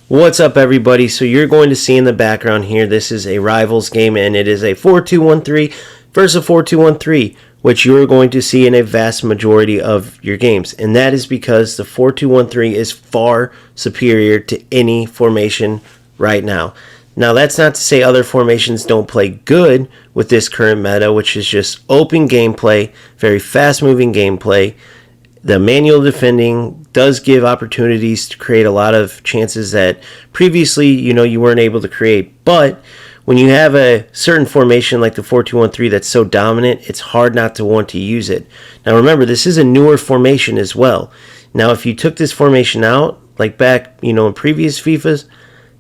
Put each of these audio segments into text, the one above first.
What's up, everybody? So you're going to see in the background here, this is a Rivals game, and it is a 4-2-1-3 versus a 4-2-1-3, which you're going to see in a vast majority of your games. And that is because the 4-2-1-3 is far superior to any formation right now. Now, that's not to say other formations don't play good with this current meta, which is just open gameplay, very fast-moving gameplay. The manual defending does give opportunities to create a lot of chances that previously, you weren't able to create. But when you have a certain formation like the 4-2-1-3 that's so dominant, it's hard not to want to use it. Now, remember, this is a newer formation as well. Now, if you took this formation out, like back, in previous FIFAs,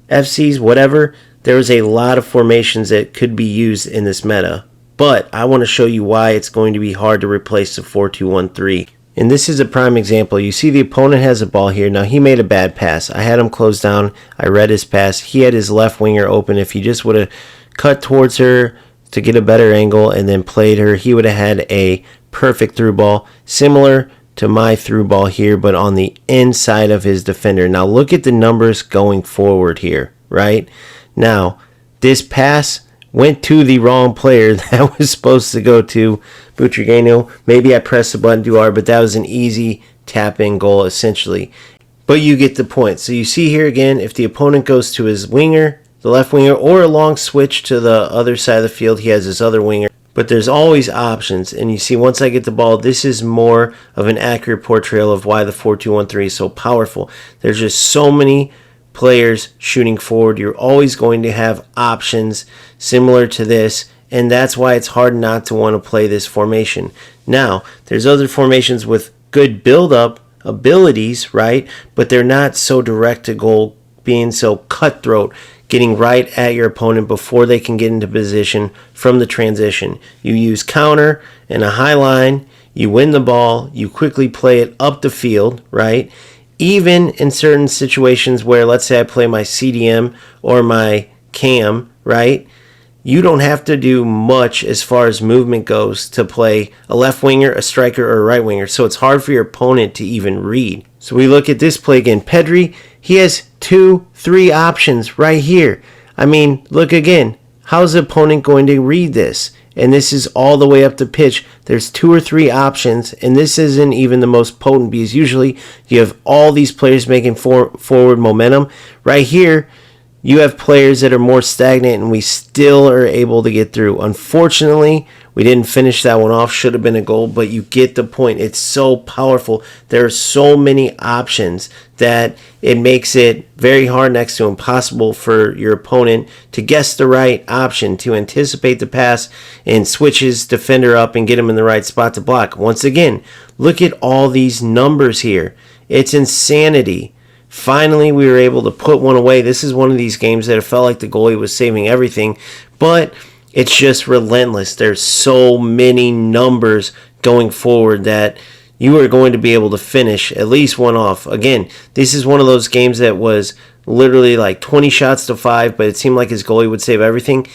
FCs, whatever, there was a lot of formations that could be used in this meta. But I want to show you why it's going to be hard to replace the 4-2-1-3. And this is a prime example. You see the opponent has a ball here. Now, he made a bad pass. I had him closed down. I read his pass. He had his left winger open. If he just would have cut towards her to get a better angle and then played her, he would have had a perfect through ball, similar to my through ball here, but on the inside of his defender. Now, look at the numbers going forward here, right? Now, this pass went to the wrong player that was supposed to go to Butragueño. Maybe I pressed the button too hard, but that was an easy tap-in goal, essentially. But you get the point. So you see here again, if the opponent goes to his winger, the left winger, or a long switch to the other side of the field, he has his other winger. But there's always options. And you see, once I get the ball, this is more of an accurate portrayal of why the 4-2-1-3 is so powerful. There's just so many players shooting forward. You're always going to have options similar to this, and that's why it's hard not to want to play this formation. Now, there's other formations with good build-up abilities, right? But they're not so direct to goal, being so cutthroat, getting right at your opponent before they can get into position from the transition. You use counter and a high line, you win the ball, you quickly play it up the field, right? Even in certain situations where, let's say I play my CDM or my cam, right? You don't have to do much as far as movement goes to play a left winger, a striker, or a right winger. So it's hard for your opponent to even read. So we look at this play again. Pedri, he has 2-3 options right here. I mean, look again. How's the opponent going to read this? And this is all the way up the pitch. There's 2 or 3 options, and this isn't even the most potent because usually you have all these players making forward momentum. Right here, you have players that are more stagnant, and we still are able to get through. Unfortunately, we didn't finish that one off. Should have been a goal, but you get the point. It's so powerful. There are so many options that it makes it very hard, next to impossible, for your opponent to guess the right option, to anticipate the pass and switch his defender up and get him in the right spot to block. Once again, look at all these numbers here. It's insanity. Finally, we were able to put one away. This is one of these games that it felt like the goalie was saving everything, but it's just relentless. There's so many numbers going forward that you are going to be able to finish at least one off. Again, this is one of those games that was literally like 20 shots to 5, but it seemed like his goalie would save everything.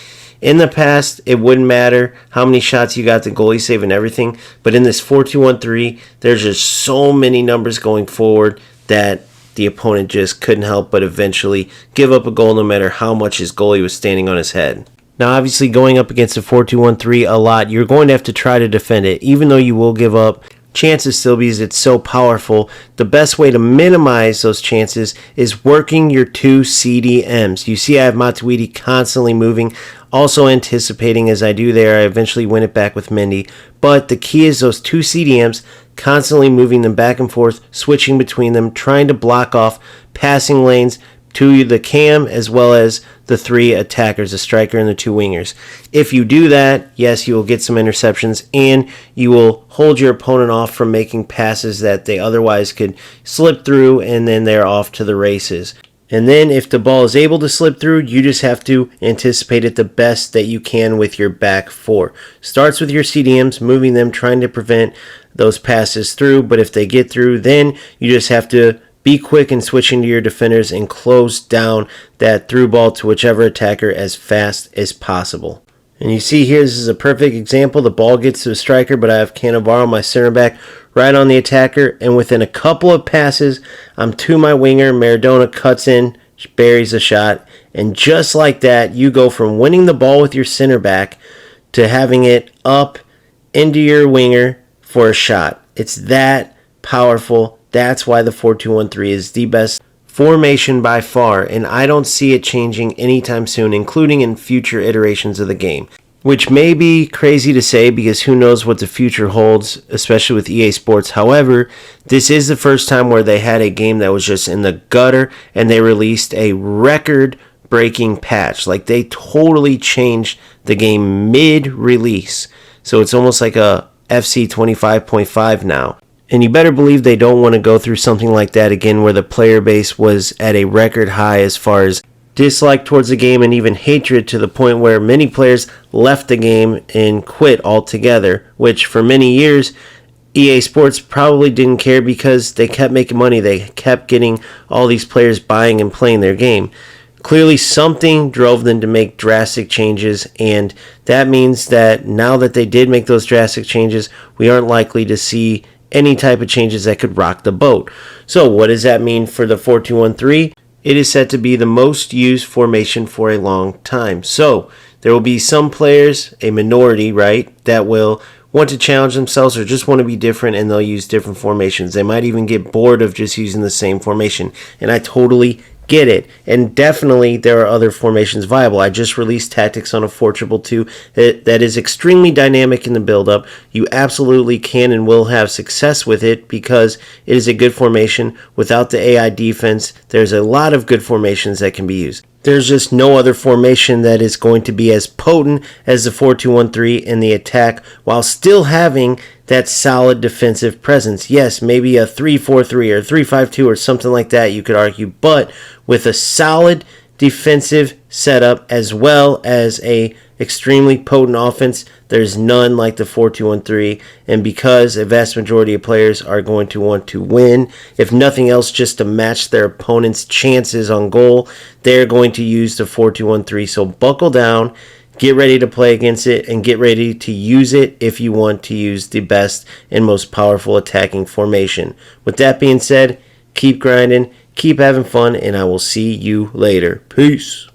In the past, it wouldn't matter how many shots you got, the goalie saving everything. But in this 4-2-1-3, there's just so many numbers going forward that the opponent just couldn't help but eventually give up a goal no matter how much his goalie was standing on his head. Now, obviously, going up against a 4-2-1-3 a lot, you're going to have to try to defend it, even though you will give up chances still because it's so powerful. The best way to minimize those chances is working your 2 CDMs. You see I have Matuidi constantly moving, also anticipating as I do there. I eventually win it back with Mendy. But the key is those 2 CDMs, constantly moving them back and forth, switching between them, trying to block off passing lanes to the cam as well as the 3 attackers, the striker and the 2 wingers. If you do that, yes, you will get some interceptions and you will hold your opponent off from making passes that they otherwise could slip through, and then they're off to the races. And then if the ball is able to slip through, you just have to anticipate it the best that you can with your back 4. Starts with your CDMs, moving them, trying to prevent those passes through, but if they get through, then you just have to be quick in switching to your defenders and close down that through ball to whichever attacker as fast as possible. And you see here, this is a perfect example. The ball gets to the striker, but I have Cannavaro, my center back, right on the attacker. And within a couple of passes, I'm to my winger. Maradona cuts in buries a shot, and just like that, you go from winning the ball with your center back to having it up into your winger for a shot. It's that powerful. That's why the 4-2-1-3 is the best formation by far, and I don't see it changing anytime soon, including in future iterations of the game. Which may be crazy to say because who knows what the future holds, especially with EA Sports. However, this is the first time where they had a game that was just in the gutter and they released a record-breaking patch. Like, they totally changed the game mid-release. So it's almost like a FC25.5 now. And you better believe they don't want to go through something like that again where the player base was at a record high as far as dislike towards the game and even hatred, to the point where many players left the game and quit altogether, which for many years EA Sports probably didn't care because they kept making money. They kept getting all these players buying and playing their game. Clearly something drove them to make drastic changes, and that means that now that they did make those drastic changes, we aren't likely to see any type of changes that could rock the boat. So what does that mean for the 4-2-1-3? It is said to be the most used formation for a long time. So there will be some players, a minority, right, that will want to challenge themselves or just want to be different, and they'll use different formations. They might even get bored of just using the same formation, and I totally get it. And definitely there are other formations viable. I just released tactics on a 4-2-2 that is extremely dynamic in the build-up. You absolutely can and will have success with it because it is a good formation. Without the AI defense, there's a lot of good formations that can be used. There's just no other formation that is going to be as potent as the 4-2-1-3 in the attack while still having that solid defensive presence. Yes, maybe a 3-4-3 or 3-5-2 or something like that, you could argue, but with a solid defensive setup as well as a extremely potent offense, there's none like the 4-2-1-3. And because a vast majority of players are going to want to win, if nothing else just to match their opponent's chances on goal, they're going to use the 4-2-1-3. So buckle down, get ready to play against it, and get ready to use it if you want to use the best and most powerful attacking formation. With that being said, keep grinding, keep having fun, and I will see you later. Peace.